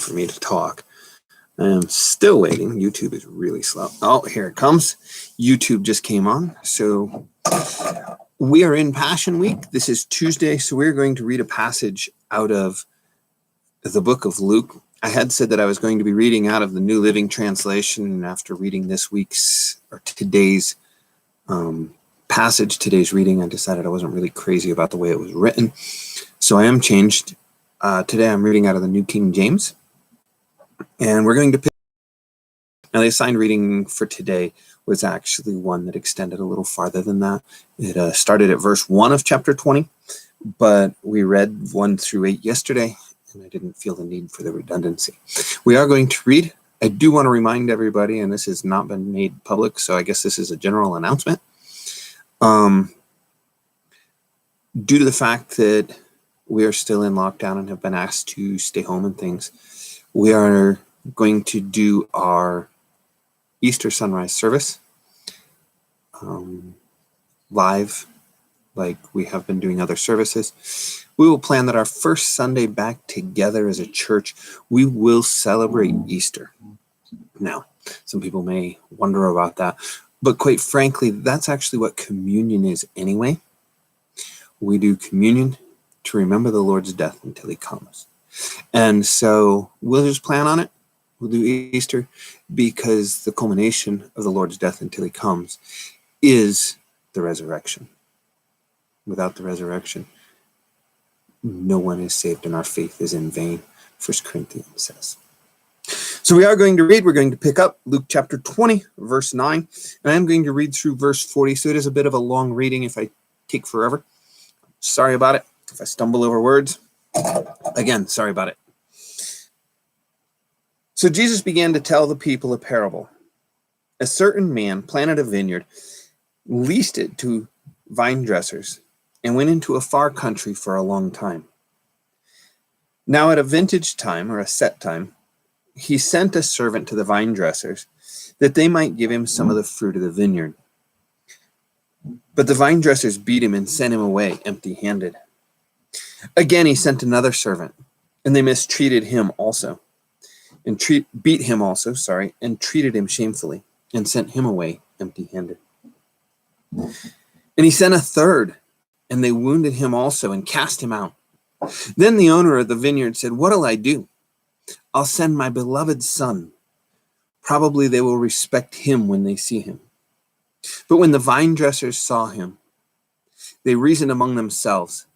for me to talk. I'm still waiting. YouTube is really slow. Oh, here it comes. YouTube just came on. So we are in Passion Week. This is Tuesday, so we're going to read a passage out of the book of Luke. I had said that I was going to be reading out of the New Living Translation, and after reading today's passage, today's reading, I decided I wasn't really crazy about the way it was written. So I am changed. Today I'm reading out of the New King James. And we're going to pick. Now, the assigned reading for today was actually one that extended a little farther than that. It started at verse 1 of chapter 20, but we read 1 through 8 yesterday, and I didn't feel the need for the redundancy. We are going to read. I do want to remind everybody, and this has not been made public, so I guess this is a general announcement. Due to the fact that we are still in lockdown and have been asked to stay home and things, we are going to do our Easter sunrise service live, like we have been doing other services. We will plan that our first Sunday back together as a church, we will celebrate Easter. Now, some people may wonder about that, but quite frankly, that's actually what communion is anyway. We do communion to remember the Lord's death until he comes. And so we'll just plan on it. We'll do Easter because the culmination of the Lord's death until he comes is the resurrection. Without the resurrection, no one is saved and our faith is in vain, 1 Corinthians says. So we are going to read. We're going to pick up Luke chapter 20, verse 9. And I'm going to read through verse 40. So it is a bit of a long reading if I take forever. Sorry about it. If I stumble over words. Again, sorry about it. So Jesus began to tell the people a parable. A certain man planted a vineyard, leased it to vine dressers, and went into a far country for a long time. Now at a vintage time, or a set time, he sent a servant to the vine dressers that they might give him some of the fruit of the vineyard. But the vine dressers beat him and sent him away empty-handed. Again, he sent another servant, and they mistreated him also, and beat him also, and treated him shamefully, and sent him away empty-handed. And he sent a third, and they wounded him also, and cast him out. Then the owner of the vineyard said, "What'll I do? I'll send my beloved son. Probably they will respect him when they see him." But when the vine dressers saw him, they reasoned among themselves,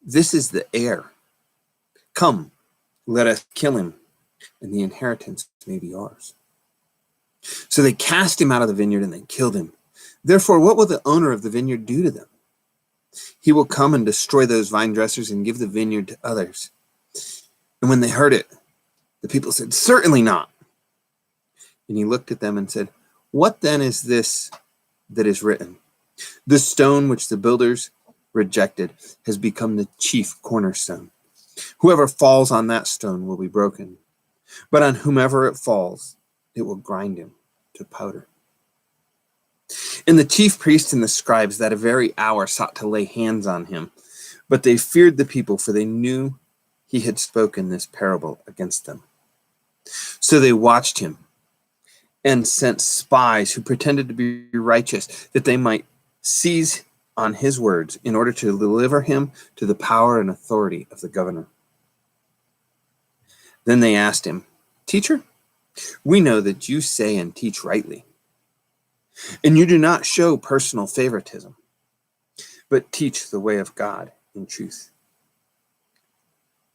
"This is the heir. Come, let us kill him, and the inheritance may be ours." So they cast him out of the vineyard and they killed him. Therefore, what will the owner of the vineyard do to them? He will come and destroy those vine dressers and give the vineyard to others. And when they heard it, the people said, "Certainly not." And he looked at them and said, "What then is this that is written? The stone which the builders rejected has become the chief cornerstone. Whoever falls on that stone will be broken, but on whomever it falls, it will grind him to powder." And the chief priests and the scribes that very hour sought to lay hands on him, but they feared the people, for they knew he had spoken this parable against them. So they watched him and sent spies who pretended to be righteous, that they might seize on his words in order to deliver him to the power and authority of the governor. Then they asked him, "Teacher, we know that you say and teach rightly, and you do not show personal favoritism, but teach the way of God in truth.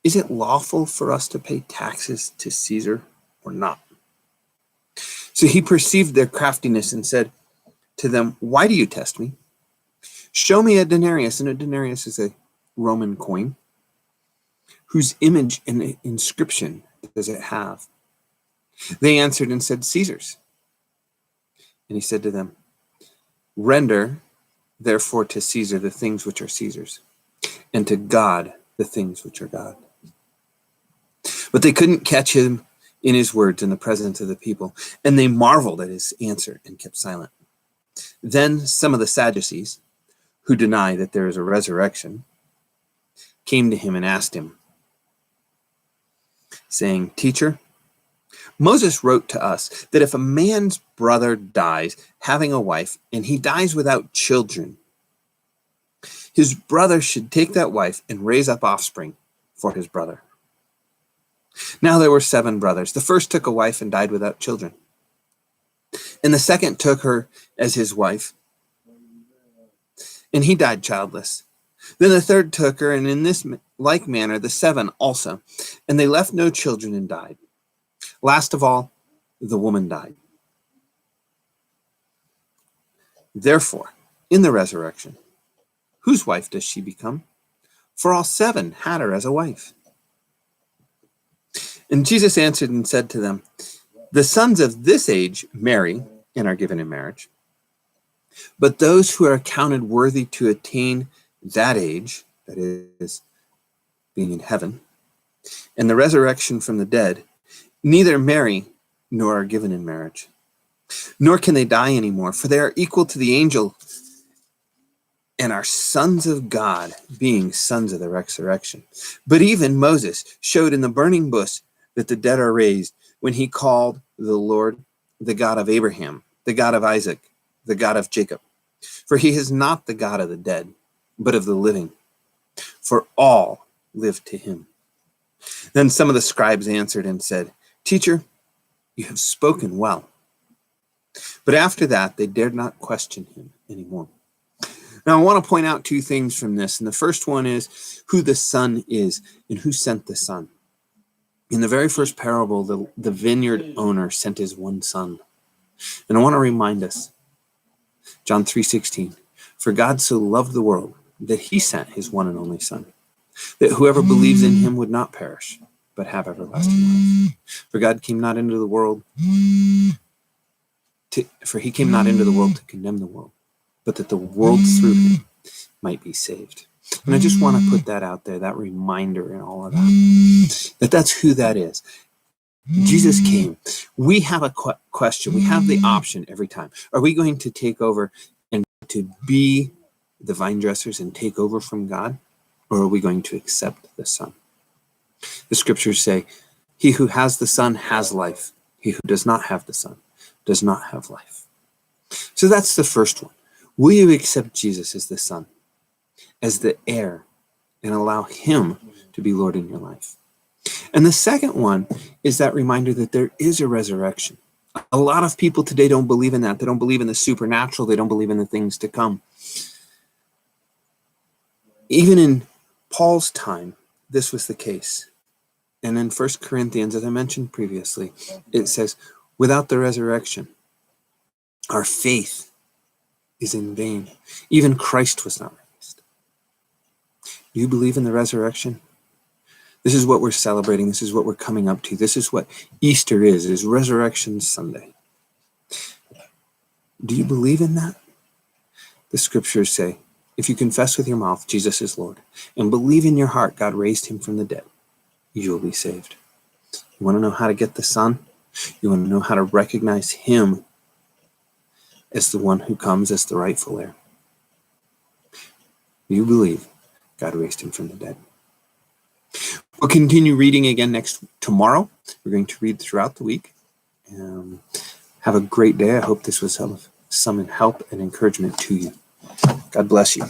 Is it lawful for us to pay taxes to Caesar or not?" So he perceived their craftiness and said to them, "Why do you test me? Show me a denarius," and a denarius is a Roman coin, "whose image and inscription does it have?" They answered and said, "Caesar's." And he said to them, "Render therefore to Caesar the things which are Caesar's, and to God the things which are God." But they couldn't catch him in his words in the presence of the people, and they marveled at his answer and kept silent. Then some of the Sadducees, who deny that there is a resurrection, came to him and asked him, saying, "Teacher, Moses wrote to us that if a man's brother dies having a wife and he dies without children, his brother should take that wife and raise up offspring for his brother. Now there were 7 brothers. The first took a wife and died without children. And the second took her as his wife, and he died childless. Then the third took her, and in this like manner the 7 also, and they left no children and died. Last of all, the woman died. Therefore, in the resurrection, whose wife does she become? For all 7 had her as a wife." And Jesus answered and said to them, "The sons of this age marry and are given in marriage. But those who are counted worthy to attain that age, that is, being in heaven, and the resurrection from the dead, neither marry nor are given in marriage. Nor can they die anymore, for they are equal to the angel and are sons of God, being sons of the resurrection. But even Moses showed in the burning bush that the dead are raised, when he called the Lord the God of Abraham, the God of Isaac, the God of Jacob. For he is not the God of the dead, but of the living. For all live to him." Then some of the scribes answered and said, "Teacher, you have spoken well." But after that, they dared not question him anymore. Now, I want to point out 2 things from this. And the first one is who the Son is and who sent the Son. In the very first parable, the vineyard owner sent his one son. And I want to remind us, John 3:16, "For God so loved the world that he sent his one and only Son, that whoever believes in him would not perish, but have everlasting life. For God came not into the world to condemn the world, but that the world through him might be saved." And I just want to put that out there, that reminder and all of that, that's who that is. Jesus came. We have a question. We have the option every time. Are we going to take over and to be the vine dressers and take over from God? Or are we going to accept the Son? The scriptures say, "He who has the Son has life. He who does not have the Son does not have life." So that's the first one. Will you accept Jesus as the Son, as the heir, and allow him to be Lord in your life? And the second one is that reminder that there is a resurrection. A lot of people today don't believe in that. They don't believe in the supernatural. They don't believe in the things to come. Even in Paul's time, this was the case. And in 1 Corinthians, as I mentioned previously, it says, without the resurrection, our faith is in vain. Even Christ was not raised. Do you believe in the resurrection? This is what we're celebrating. This is what we're coming up to. This is what Easter is Resurrection Sunday. Do you believe in that? The scriptures say, if you confess with your mouth Jesus is Lord and believe in your heart God raised him from the dead, you will be saved. You want to know how to get the Son? You want to know how to recognize him as the one who comes as the rightful heir? You believe God raised him from the dead. We'll continue reading again tomorrow. We're going to read throughout the week. Have a great day. I hope this was of some help and encouragement to you. God bless you.